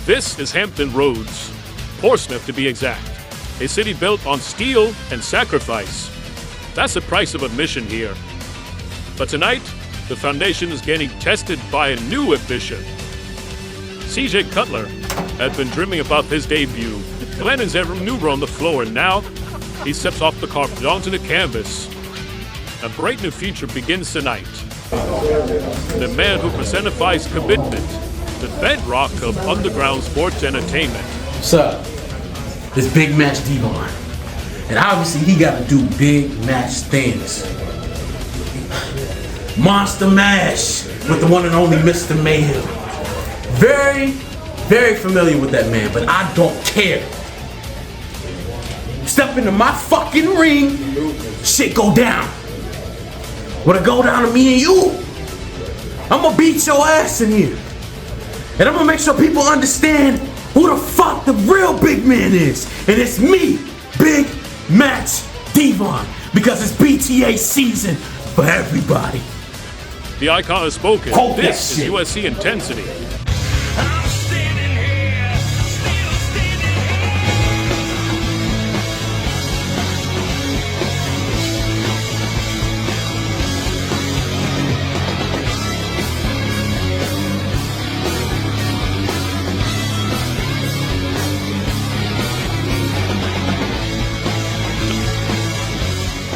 This is Hampton Roads, Portsmouth to be exact. A city built on steel and sacrifice. That's the price of admission here. But tonight, the foundation is getting tested by a new ambition. CJ Cutler had been dreaming about his debut. Landon's every maneuver on the floor, and now he steps off the carpet onto the canvas. A bright new future begins tonight. The man who personifies commitment, the bedrock of underground sports entertainment. What's up? This big match DEVON. And obviously he gotta do big match things. Monster Mash with the one and only Mr. Mayhem. Very, very familiar with that man, but I don't care. Step into my fucking ring, shit go down. When it go down to me and you, I'ma beat your ass in here. And I'm gonna make sure people understand who the fuck the real big man is. And it's me, Big Match DEVON, because it's BTA season for everybody. The icon has spoken. Hold this that is USC Intensity.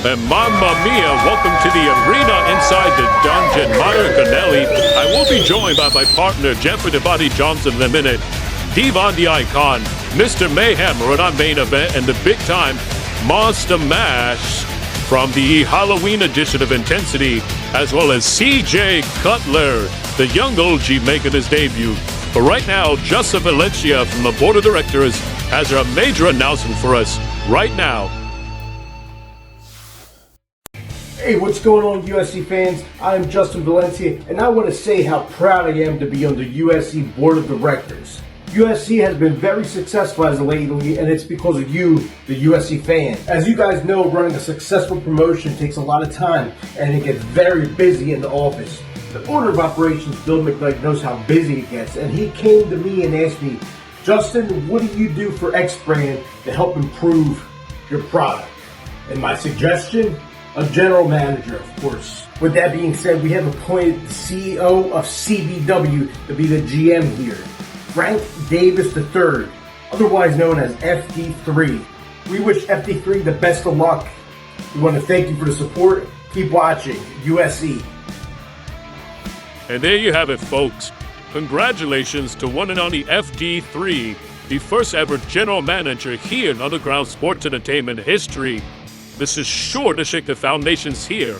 And Mamma Mia, welcome to the arena inside the dungeon. Mario Canelli. I will be joined by my partner, Jeffrey the Body Johnson in a minute. DEVON the Icon, Mr. Mayhem, or our main event, and the big time Monster Mash from the Halloween edition of Intensity, as well as CJ Cutler, the young OG making his debut. But right now, Justin Valencia from the board of directors has a major announcement for us right now. Hey, what's going on, USC fans? I'm Justin Valencia, and I want to say how proud I am to be on the USC Board of Directors. USC has been very successful as of lately, and it's because of you, the USC fan. As you guys know, running a successful promotion takes a lot of time, and it gets very busy in the office. The owner of operations, Bill McKnight, knows how busy it gets, and he came to me and asked me, Justin, what do you do for X brand to help improve your product? And my suggestion? A general manager, of course. With that being said, we have appointed the CEO of CBW to be the GM here, Frank Davis III, otherwise known as FD3. We wish FD3 the best of luck. We want to thank you for the support. Keep watching USC. And there you have it, folks. Congratulations to one and only FD3, the first ever general manager here in underground sports entertainment history. This is sure to shake the foundations here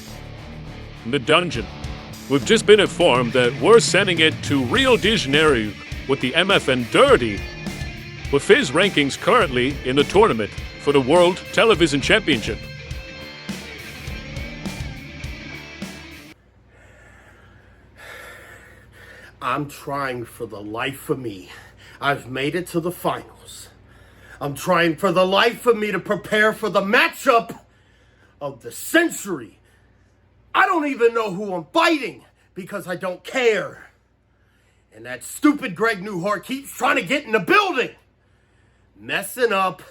in the dungeon. We've just been informed that we're sending it to Rio de Janeiro with the MFN Dirty, with his rankings currently in the tournament for the World Television Championship. I'm trying for the life of me. I've made it to the finals. I'm trying for the life of me to prepare for the matchup of the century. I don't even know who I'm fighting because I don't care. And that stupid Greg Newhart keeps trying to get in the building, messing up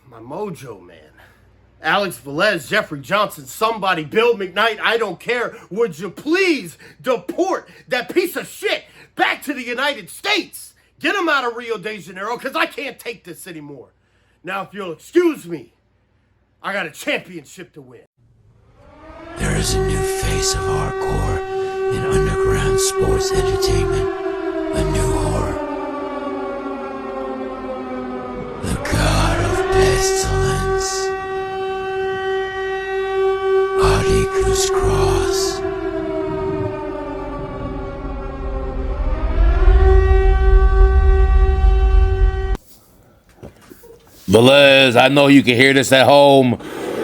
my mojo, man. Alex Velez, Jeffrey Johnson, somebody, Bill McKnight, I don't care. Would you please deport that piece of shit back to the United States? Get him out of Rio de Janeiro, because I can't take this anymore. Now, if you'll excuse me, I got a championship to win. There is a new face of hardcore in underground sports entertainment. A new horror. The god of pestilence. Articus Cross. Velez, I know you can hear this at home.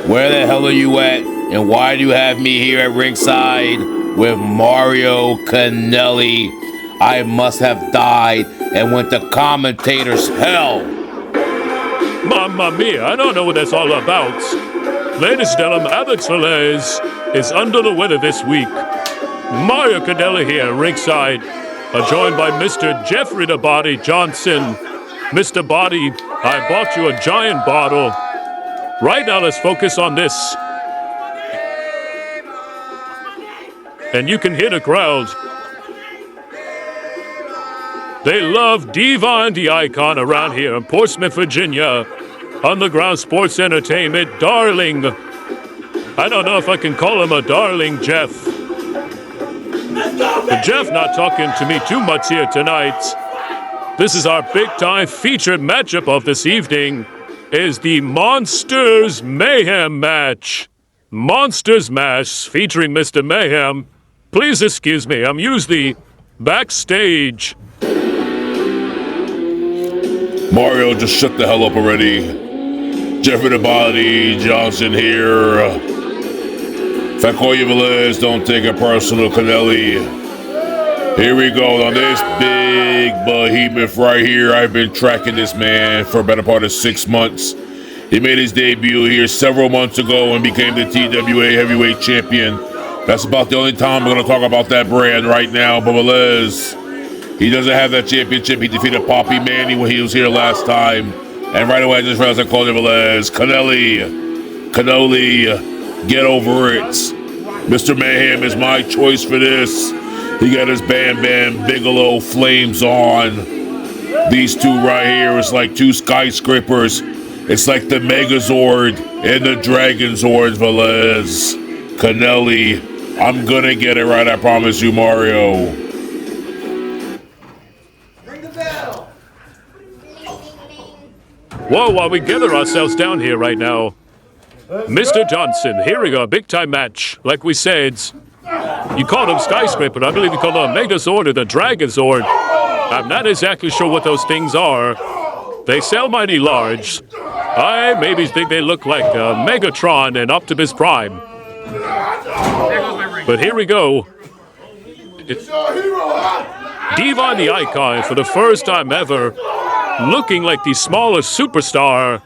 Where the hell are you at? And why do you have me here at ringside with Mario Canelli? I must have died and went to commentator's hell. Mamma mia, I don't know what that's all about. Ladies and gentlemen, Alex Velez is under the weather this week. Mario Canelli here ringside joined by Mr. Jeffrey the Body Johnson. Mr. Body, I bought you a giant bottle. Right now, let's focus on this. And you can hear the crowd. They love Devon the Icon around here in Portsmouth, Virginia. Underground sports entertainment, darling. I don't know if I can call him a darling, Jeff. But Jeff not talking to me too much here tonight. This is our big-time featured matchup of this evening. Is the Monsters Mayhem match. Monsters match featuring Mr. Mayhem. Please excuse me, I'm usually backstage. Mario, just shut the hell up already. Jeffrey the Body Johnson here. If I call you Velez, don't take it personal, Canelli. Here we go on this big behemoth right here. I've been tracking this man for a better part of 6 months. He made his debut here several months ago and became the TWA heavyweight champion. That's about the only time we're going to talk about that brand right now, but Velez, he doesn't have that championship. He defeated Poppy Manny when he was here last time. And right away, I just realized I called him Velez. Cannoli, get over it. Mr. Mayhem is my choice for this. He got his Bam Bam Bigelow flames on. These two right here is like two skyscrapers. It's like the Megazord and the Dragonzord, Velez. Canelli, I'm gonna get it right, I promise you, Mario. Whoa, while we gather ourselves down here right now. Mr. Johnson, here we go, big time match. Like we said, you called him skyscraper. I believe you called him a Megazord or the Dragonzord. I'm not exactly sure what those things are. They sell mighty large. I maybe think they look like Megatron and Optimus Prime. But here we go. Devon the Icon, for the first time ever, looking like the smallest superstar.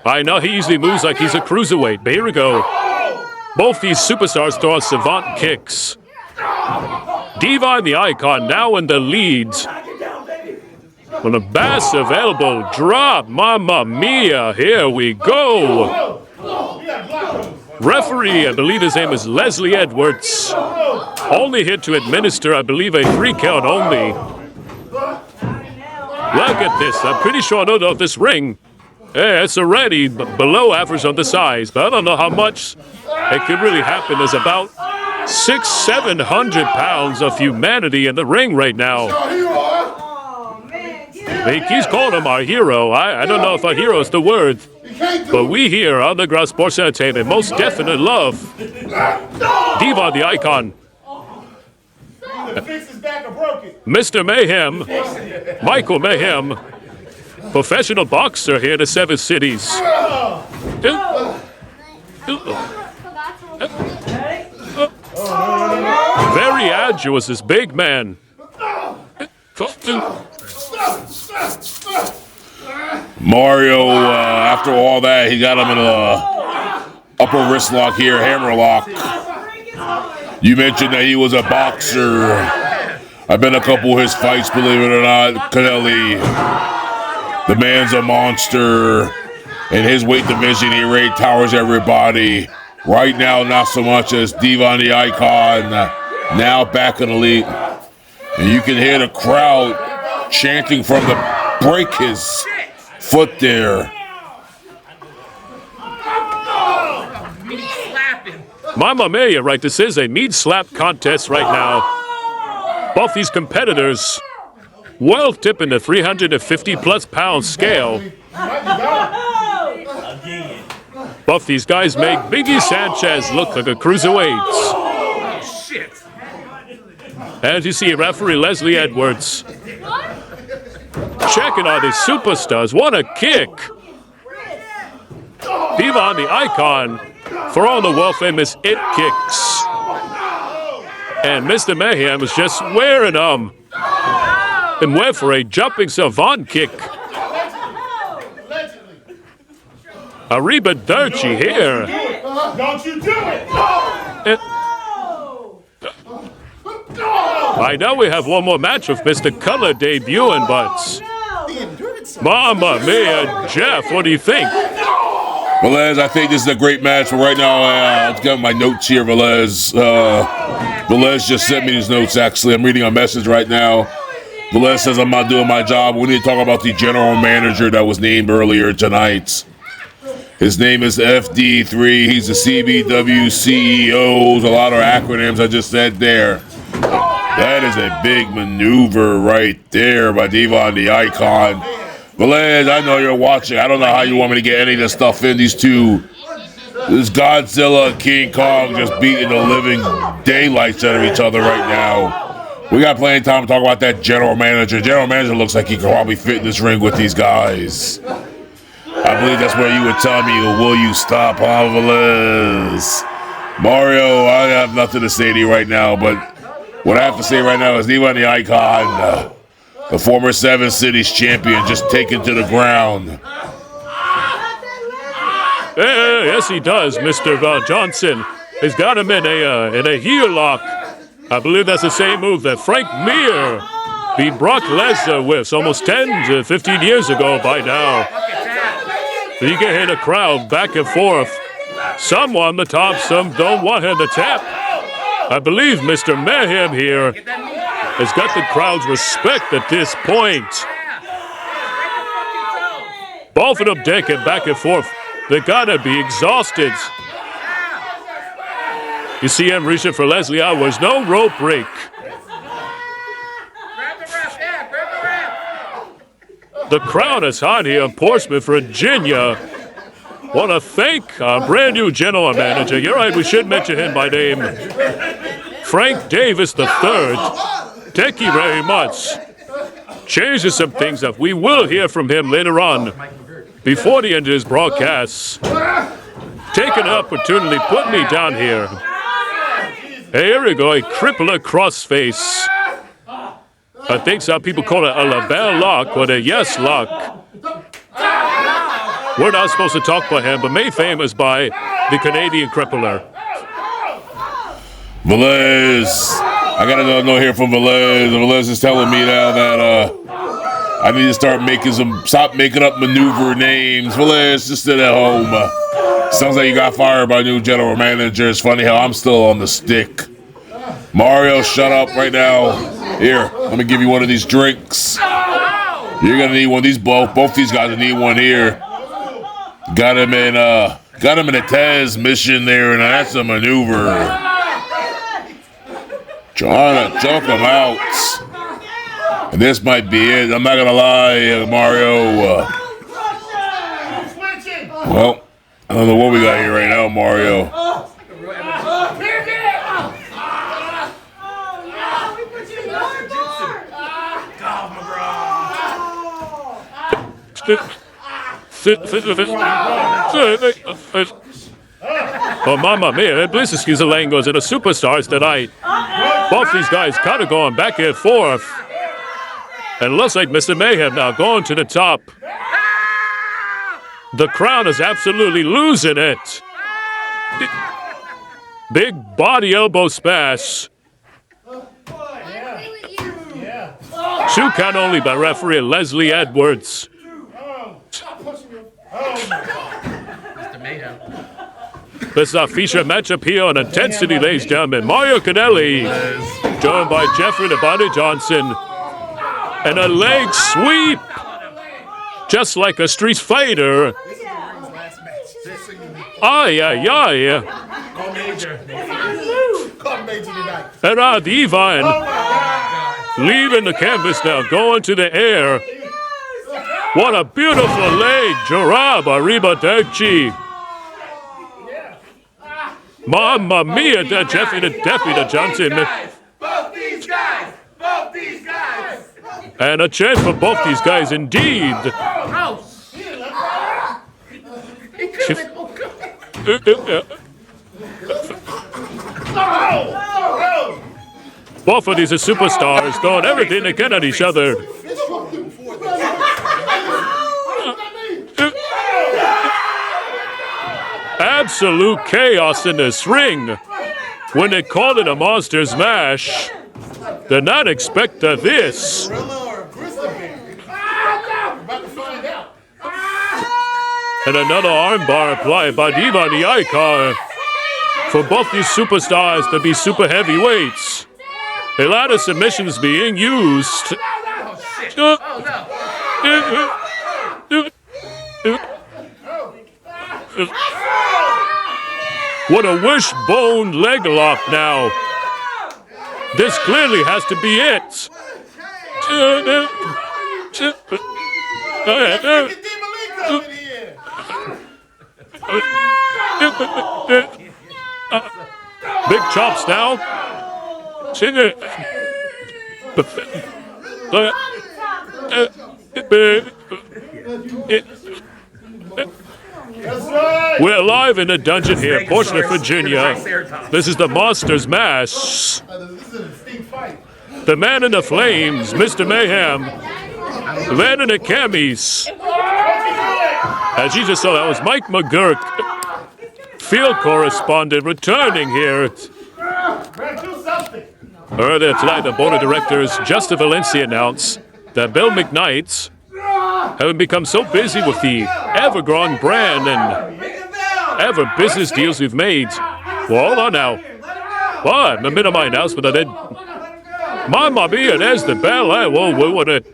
I know he usually moves like he's a cruiserweight, but here we go. Both these superstars throw savant kicks. Devon the Icon now in the lead. On a massive elbow drop, mamma mia, here we go. Referee, I believe his name is Leslie Edwards. Only here to administer, I believe, a 3 count only. Look at this, I'm pretty sure I don't know if this ring. Yeah, it's already below average on the size, but I don't know how much it could really happen. There's about 600-700 pounds of humanity in the ring right now. He keeps calling him our hero. I don't know if our hero is the word, but we here on Underground Sports Entertainment most definitely love Devon the Icon. Mr. Mayhem, Michael Mayhem, professional boxer here in the 7 cities. Very agile is this big man. Mario, after all that, he got him in a upper wrist lock here, hammer lock. You mentioned that he was a boxer. I've been a couple of his fights, believe it or not, Canelli. The man's a monster. In his weight division, he already towers everybody. Right now, not so much as Devon the Icon. Now back in the league. And you can hear the crowd chanting from the break his foot there. Mamma mia, right? This is a meat slap contest right now. Both these competitors well tipping the 350+ pound scale. Both these guys make Biggie Sanchez look like a cruiserweight. As you see, referee Leslie Edwards checking on these superstars. What a kick! Devon the Icon for all the world-famous it kicks. And Mr. Mayhem is just wearing them. And went for a jumping savant kick. Arrivederci here. Don't you do it! I know we have one more match with Mr. Cutler debuting, but... Mamma mia, Jeff, what do you think? Velez, I think this is a great match. But right now, I've got my notes here, Velez. Velez just sent me these notes, actually. I'm reading a message right now. Velez says I'm not doing my job. We need to talk about the general manager that was named earlier tonight. His name is FD3. He's the CBW CEO. A lot of acronyms I just said there. That is a big maneuver right there by Devon the Icon. Velez, I know you're watching. I don't know how you want me to get any of this stuff in. These two, this Godzilla and King Kong just beating the living daylights out of each other right now. We got plenty of time to talk about that general manager. General manager looks like he could probably fit in this ring with these guys. I believe that's where you would tell me, will you stop, huh, Velez? Mario, I have nothing to say to you right now, but what I have to say right now is Devon the Icon, the former Seven Cities champion, just taken to the ground. Yes, he does, Mr. Johnson. He's got him in a heel lock. I believe that's the same move that Frank Mir beat Brock Lesnar with almost 10 to 15 years ago by now. You can hear the crowd back and forth. Some want the top, some don't want him to tap. I believe Mr. Mayhem here has got the crowd's respect at this point. Both of them decking back and forth. They gotta be exhausted. You see him reaching for Leslie Hours. No rope break. The crowd is hot here in Portsmouth, Virginia. Want to thank our brand new general manager. You're right, we should mention him by name. Frank Davis III. Thank you very much. Changes some things up. We will hear from him later on, before the end of his broadcast. Take an opportunity, put me down here. Hey, here we go, a crippler crossface. I think some people call it a label lock or a yes lock. We're not supposed to talk by him, but made famous by the Canadian crippler. Velez, I gotta know here from Velez. Velez is telling me now that I need to start stop making up maneuver names. Velez, just sit at home. Sounds like you got fired by new general manager. It's funny how I'm still on the stick. Mario, shut up right now. Here, let me give you one of these drinks. You're gonna need one of these. Both these guys will need one here. Got him in a Tez mission there, and that's a maneuver. Trying to choke him out. And this might be it. I'm not gonna lie, Mario. Well, I don't know what we got here right now, Mario. Oh, mamma mia, please excuse the language of the superstars tonight. Both these guys kind of going back and forth. And it looks like Mr. Mayhem now going to the top. The crowd is absolutely losing it. Big body elbow smash. Two count only by referee Leslie Edwards. This is our feature matchup here on Intensity, ladies and gentlemen. Mario Canelli, joined by Jeffrey the Body Johnson. And a leg sweep, just like a street fighter. Ay, ay, ay. And our Devon leaving the canvas now, going to the air. What a beautiful leg, Jarab Arrivederci. Mamma mia, that Jeffy the Johnson. Both these guys! Both these guys! And a chance for both these guys, indeed. Both of these are superstars, throwing everything they can at each other. Absolute chaos in this ring when they called it a Monsters Mash. Did not expect this. And another armbar applied by Devon the Icon for both these superstars to be super heavyweights. A lot of submissions being used. What a wishbone leg lock now. This clearly has to be it. Big chops now. We're live in a dungeon here, Portsmouth, Virginia. This is the Monsters Mash. The man in the flames, Mr. Mayhem. The man in the camis. As you just saw, that was Mike McGurk, field correspondent, returning here. Earlier tonight, the board of directors, Justin Valencia, announced that Bill McKnight's having become so busy with the ever-growing brand and ever business deals we've made. Well, hold on now. What? In the middle of my announcement, I did. Mamma mia, there's the bell. Whoa, what it?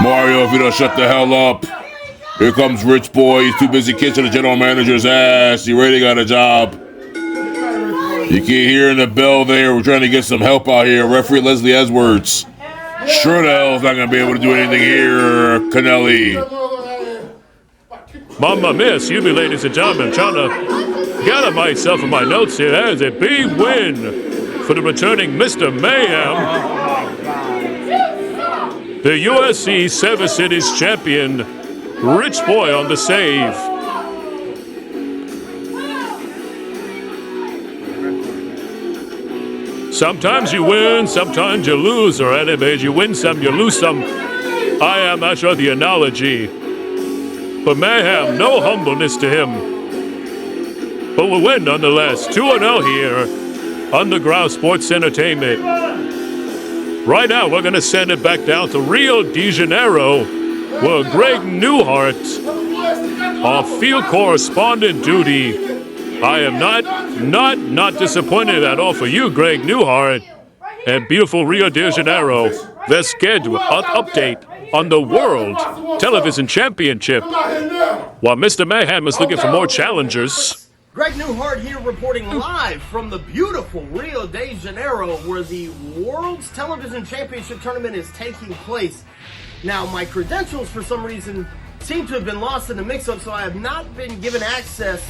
Mario, if you don't shut the hell up. Here comes Rich Boy. He's too busy kissing the general manager's ass. He already got a job. You can't hear in the bell there. We're trying to get some help out here. Referee Leslie Edwards. Sure the hell's not going to be able to do anything here, Canelli. Mamma mia, excuse me, ladies and gentlemen. I'm trying to gather myself in my notes here. That is a big win for the returning Mr. Mayhem. The USC 7 Cities champion, Rich Boy on the save. Sometimes you win, sometimes you lose, or anyways, you win some, you lose some. I am not sure the analogy. But Mayhem, no humbleness to him. But we'll win nonetheless. 2-0 here. Underground Sports Entertainment. Right now, we're going to send it back down to Rio de Janeiro, where Greg Newhart, on field correspondent duty. I am not disappointed at all for you, Greg Newhart, and beautiful Rio de Janeiro. The schedule update on the World Television Championship, while Mr. Mayhem is looking for more challengers. Greg Newhart here reporting live from the beautiful Rio de Janeiro, where the World's Television Championship Tournament is taking place. Now, my credentials, for some reason, seem to have been lost in the mix-up, so I have not been given access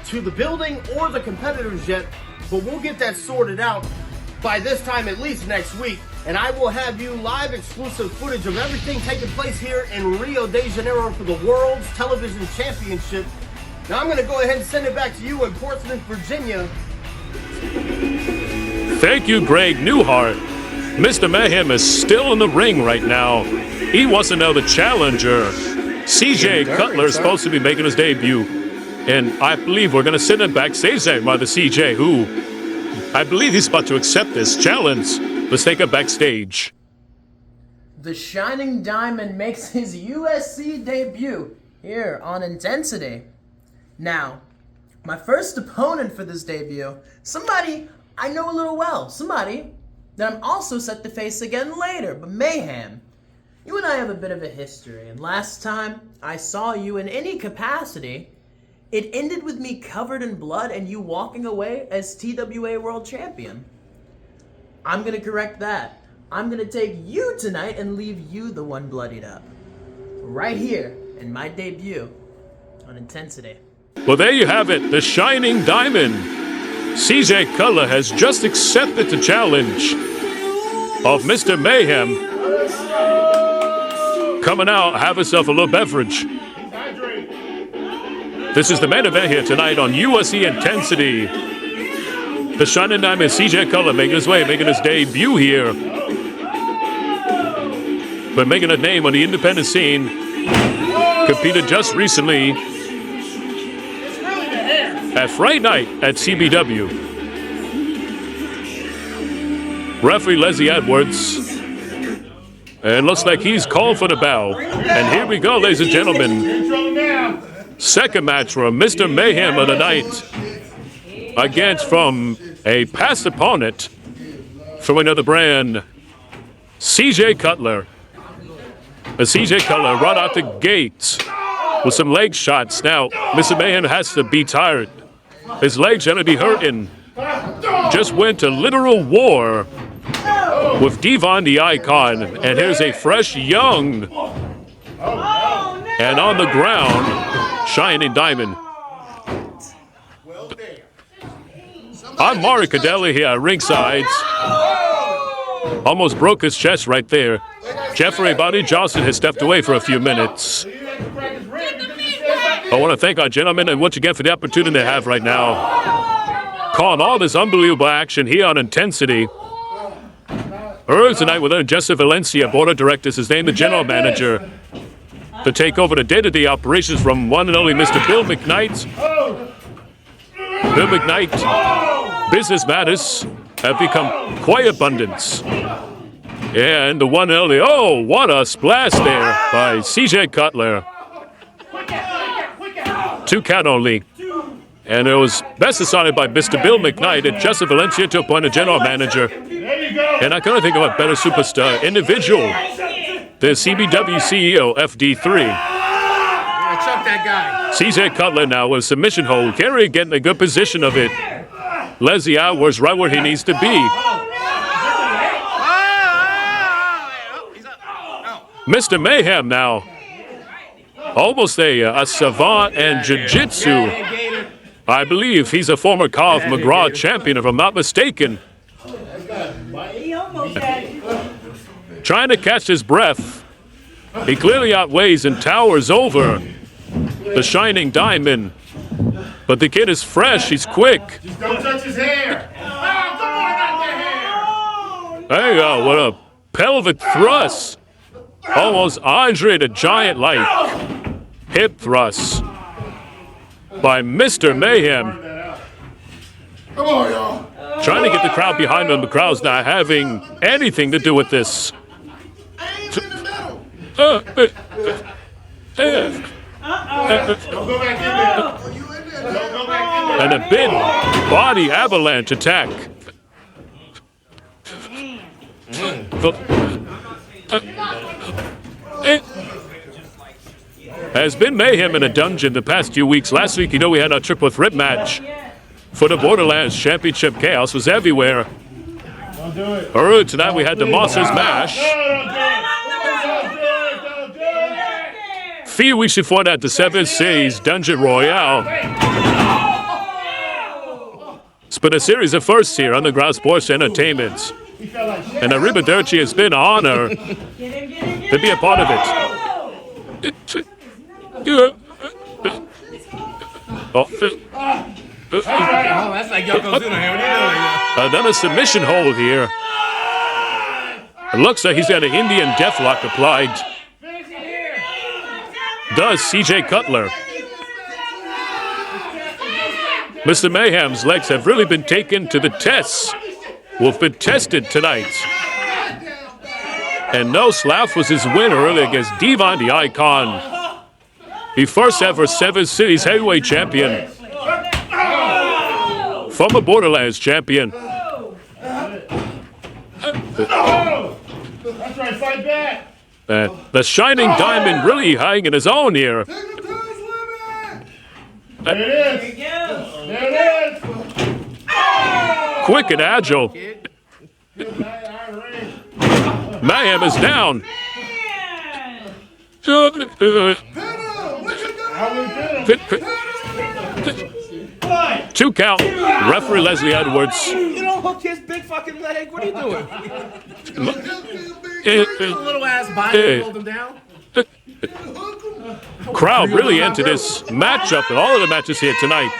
to the building or the competitors yet, but we'll get that sorted out by this time, at least next week, and I will have you live exclusive footage of everything taking place here in Rio de Janeiro for the World's Television Championship. Now I'm going to go ahead and send it back to you in Portsmouth, Virginia. Thank you, Greg Newhart. Mr. Mayhem is still in the ring right now. He wants to know the challenger. CJ Cutler is supposed to be making his debut. And I believe we're going to send him backstage there by the CJ, who I believe he's about to accept this challenge. Let's take it backstage. The Shining Diamond makes his USC debut here on Intensity. Now, my first opponent for this debut, somebody I know a little well, somebody that I'm also set to face again later, but Mayhem. You and I have a bit of a history, and last time I saw you in any capacity, it ended with me covered in blood and you walking away as TWA World Champion. I'm gonna correct that. I'm gonna take you tonight and leave you the one bloodied up. Right here in my debut on Intensity. Well, there you have it, the Shining Diamond. CJ Cutler has just accepted the challenge of Mr. Mayhem. Coming out, have yourself a little beverage. This is the main event here tonight on USC Intensity. The Shining Diamond, CJ Cutler, making his way, making his debut here. But making a name on the independent scene. Competed just recently at Friday night at CBW. Referee Leslie Edwards. And looks like he's called for the bell. And here we go, ladies and gentlemen. Second match for Mr. Mayhem of the night. Against from a past opponent from another brand, CJ Cutler. CJ Cutler right out the gate with some leg shots. Now, Mr. Mayhem has to be tired. His legs are going to be hurting. Just went to literal war with Devon the Icon. And here's a fresh, young, and on the ground, Shining Diamond. I'm Mario Cadelli here at ringside. Almost broke his chest right there. Jeffrey Buddy Johnson has stepped away for a few minutes. I want to thank our gentlemen and once again for the opportunity they have right now. Calling all this unbelievable action here on Intensity. Earlier tonight with Jesse Valencia, Board of Directors, is named the General Manager to take over the day-to-day operations from one and only Mr. Bill McKnight. Bill McKnight, business matters have become quite abundant. And the one and only, oh, what a splash there by CJ Cutler. 2 count only. And it was best decided by Mr. Bill McKnight and Jesse Valencia to appoint a general manager. And I couldn't think of a better superstar individual than CBW CEO FD3. Chuck that guy. CJ Cutler now with submission hold. Kerry getting a good position of it. Leslie Edwards right where he needs to be. Mr. Mayhem now. Almost a savant and jiu-jitsu. I believe he's a former Carl McGraw champion, if I'm not mistaken. Trying to catch his breath. He clearly outweighs and towers over the Shining Diamond. But the kid is fresh, he's quick. Just don't touch his hair. Oh, come on, not the hair. There you go, what a pelvic thrust. Almost Andre the Giant-like hip thrust by Mr. Mayhem. Come on, y'all. Trying to get the crowd behind him. The crowd's not having anything to do with this. Don't go back in there. Don't go back in there. And a big body avalanche attack. Has been mayhem in a dungeon the past few weeks. Last week, you know, we had a triple threat match for the Borderlands Championship. Chaos was everywhere. Don't do it. Earlier tonight, we had the Monsters Mash. A few weeks before that, the 7 Cities Dungeon Royale. It's been a series of firsts here, Underground Sports Entertainment. And Arrivederci has been an honor to be a part of it. That's like Yokozuna. Another submission hold here. It looks like he's got an Indian deathlock applied. Does CJ Cutler. Mr. Mayhem's legs have really been taken to the test. Will been tested tonight. And no slouch was his win earlier against Devon the Icon. The first ever 7 Cities heavyweight champion. Former Borderlands champion. That's right, fight back. The Shining Diamond really hanging in his own here. There it is. There it is. Quick and agile. Mayhem is down. 2 count. Referee Leslie Edwards. You don't hook his big fucking leg. What are you doing? Little ass body, hold him down. Crowd really into this matchup and all of the matches here tonight.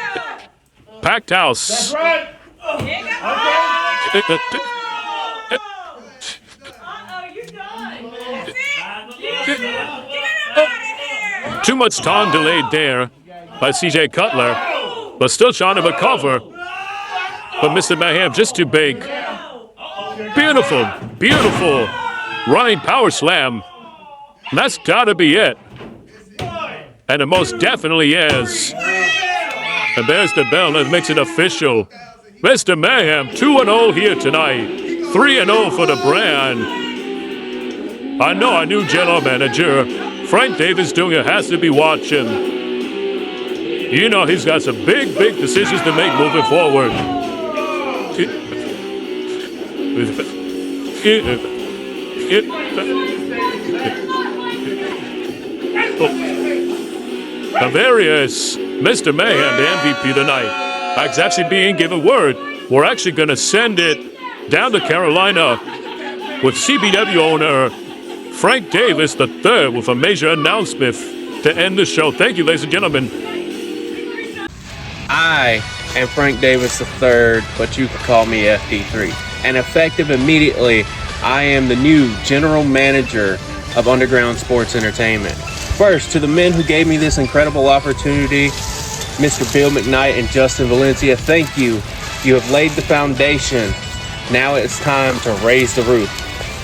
Packed house. That's right. Too much time delayed there by CJ Cutler, but still trying to recover. But Mr. Mayhem just too big. Beautiful, beautiful running power slam. That's gotta be it. And it most definitely is. And there's the bell that makes it official. Mr. Mayhem, 2-0 here tonight. 3-0 for the brand. I know our new general manager, Frank Davis Jr., has to be watching. You know he's got some big, big decisions to make moving forward. Now there he is, Mr. Mayhem, the MVP tonight. It's actually being given word. We're actually going to send it down to Carolina with CBW owner Frank Davis III with a major announcement to end the show. Thank you, ladies and gentlemen. I am Frank Davis III, but you can call me FD3. And effective immediately, I am the new general manager of Underground Sports Entertainment. First, to the men who gave me this incredible opportunity, Mr. Bill McKnight and Justin Valencia, thank you. You have laid the foundation. Now it's time to raise the roof.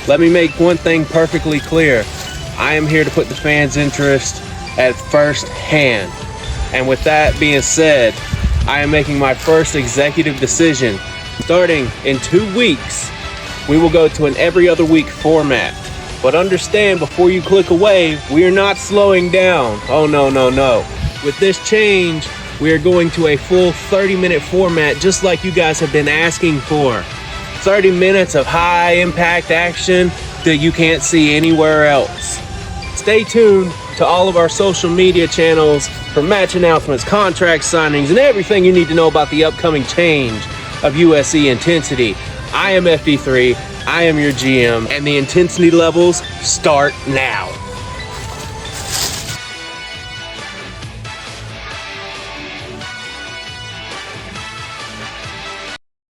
Let me make one thing perfectly clear. I am here to put the fans' interest at first hand. And with that being said, I am making my first executive decision. Starting in 2 weeks, we will go to an every other week format. But understand, before you click away, we are not slowing down. Oh, no, no, no. With this change, we are going to a full 30-minute format, just like you guys have been asking for. 30 minutes of high-impact action that you can't see anywhere else. Stay tuned to all of our social media channels for match announcements, contract signings, and everything you need to know about the upcoming change of USC Intensity. I am FD3, I am your GM, and the intensity levels start now.